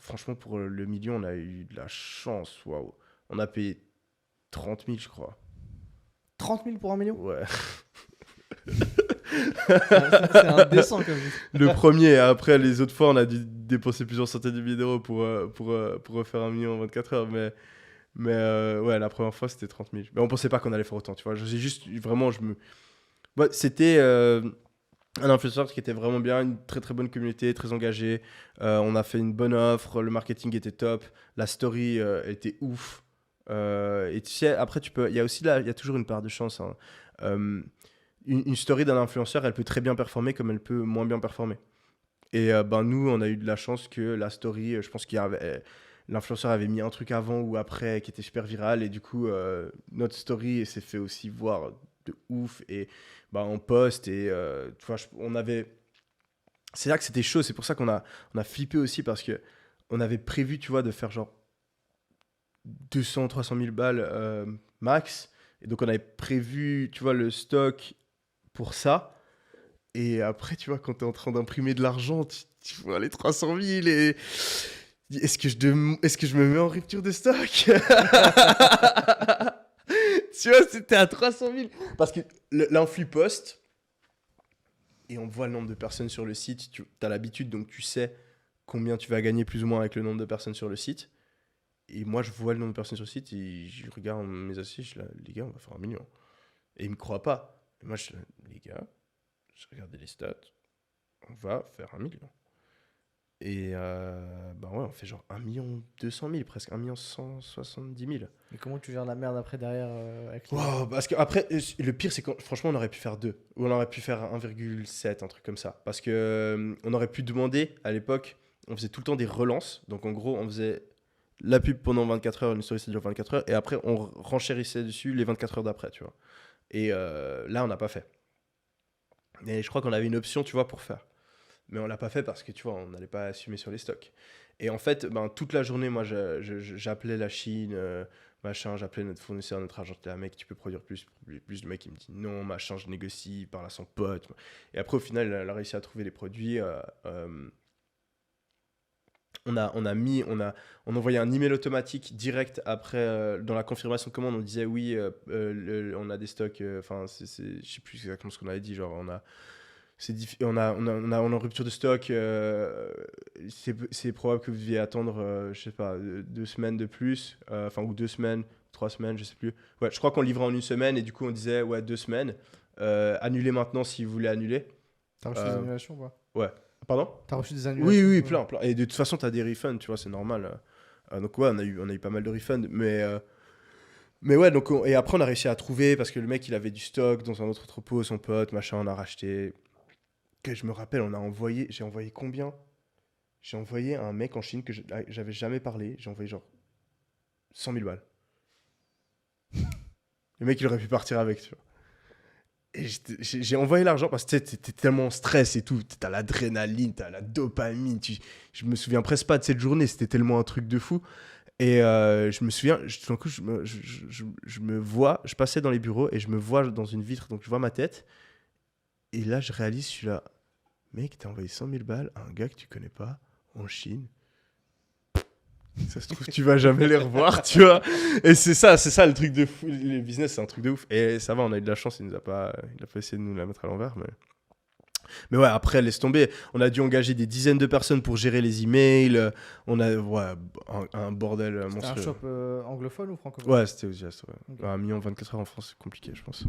franchement, pour le million, on a eu de la chance. Waouh. On a payé 30 000, je crois. 30 000 pour 1 million. Ouais. C'est indécent comme vie. Le premier, après, les autres fois, on a dû dépenser plusieurs centaines de milliers d'euros pour refaire 1 million en 24 heures. Mais ouais, la première fois, c'était 30 000. Mais on pensait pas qu'on allait faire autant, tu vois. J'ai juste, vraiment, Ouais, c'était un influenceur qui était vraiment bien, une très très bonne communauté, très engagée. On a fait une bonne offre, le marketing était top, la story elle était ouf. Et tu sais, après, il y a aussi il y a toujours une part de chance, hein. Euh, une story d'un influenceur, elle peut très bien performer comme elle peut moins bien performer. Et ben nous, on a eu de la chance que la story, je pense l'influenceur avait mis un truc avant ou après qui était super viral et du coup notre story s'est fait aussi voir de ouf et bah on poste et tu vois, c'est là que c'était chaud, c'est pour ça on a flippé aussi parce que on avait prévu, tu vois, de faire genre 200-300 000 balles max et donc on avait prévu, tu vois, le stock pour ça. Et après, tu vois, quand tu es en train d'imprimer de l'argent, tu vois les 300 000 et est-ce que je me mets en rupture de stock? Tu vois, c'était à 300 000. Parce que l'influx poste, et on voit le nombre de personnes sur le site, tu as l'habitude, donc tu sais combien tu vas gagner plus ou moins avec le nombre de personnes sur le site. Et moi, je vois le nombre de personnes sur le site et je regarde mes associés, je suis là, les gars, on va faire 1 million. Et ils me croient pas. Et moi, je suis là, les gars, je regardais les stats, on va faire 1 million. Et bah ouais, on fait genre 1 200 000, presque 1 170 000. Mais comment tu gères la merde après derrière avec les... Wow, parce que après, le pire, c'est que franchement, on aurait pu faire 2. Ou on aurait pu faire 1,7, un truc comme ça. Parce que on aurait pu demander, à l'époque, on faisait tout le temps des relances. Donc en gros, on faisait la pub pendant 24 heures, une story, ça dure 24 heures. Et après, on renchérissait dessus les 24 heures d'après, tu vois. Et là, on n'a pas fait. Et je crois qu'on avait une option, tu vois, pour faire. Mais on l'a pas fait parce que tu vois, on n'allait pas assumer sur les stocks. Et en fait, ben, toute la journée, moi, j'appelais la Chine, machin, j'appelais notre fournisseur, notre agent, j'étais là, mec, tu peux produire plus, plus. Le mec, il me dit non, machin, je négocie, il parle à son pote. Et après, au final, elle a réussi à trouver les produits. On envoyait un email automatique direct après, dans la confirmation de commande, on disait oui, on a des stocks, enfin, je sais plus exactement ce qu'on avait dit, genre, on est en rupture de stock. C'est probable que vous deviez attendre, je sais pas, 2 semaines de plus, enfin ou 2 semaines, 3 semaines, je sais plus. Ouais, je crois qu'on livrait en une semaine et du coup on disait ouais 2 semaines. Annulez maintenant si vous voulez annuler. T'as reçu des Euh, annulations ou pas? ouais. Pardon? T'as reçu des Oui, annulations oui, ouais. plein, plein. Et de toute façon t'as des refunds, tu vois, c'est normal. Donc ouais, on a eu pas mal de refunds, mais ouais, donc et après on a réussi à trouver parce que le mec il avait du stock dans un autre entrepôt, son pote, machin, on a racheté. Que je me rappelle, j'ai envoyé combien? J'ai envoyé à un mec en Chine que j'avais jamais parlé, j'ai envoyé genre 100 000 balles. Le mec, il aurait pu partir avec, tu vois. Et j'ai envoyé l'argent parce que tu sais, t'es tellement en stress et tout, t'as l'adrénaline, t'as la dopamine. Je me souviens presque pas de cette journée, c'était tellement un truc de fou. Et je me souviens, tout d'un coup, je me vois, je passais dans les bureaux et je me vois dans une vitre, donc je vois ma tête. Et là, je réalise, je suis là, mec, t'as envoyé 100 000 balles à un gars que tu connais pas en Chine. Ça se trouve, tu vas jamais les revoir, tu vois. Et c'est ça le truc de fou. Les business, c'est un truc de ouf. Et ça va, on a eu de la chance, il a pas essayé de nous la mettre à l'envers. Mais ouais, après, laisse tomber. On a dû engager des dizaines de personnes pour gérer les emails. On a, ouais, un bordel C'était un monstrueux. shop anglophone ou francophone? Ouais, c'était aux US, ouais. Ok. 1 million 24 heures en France, c'est compliqué, je pense.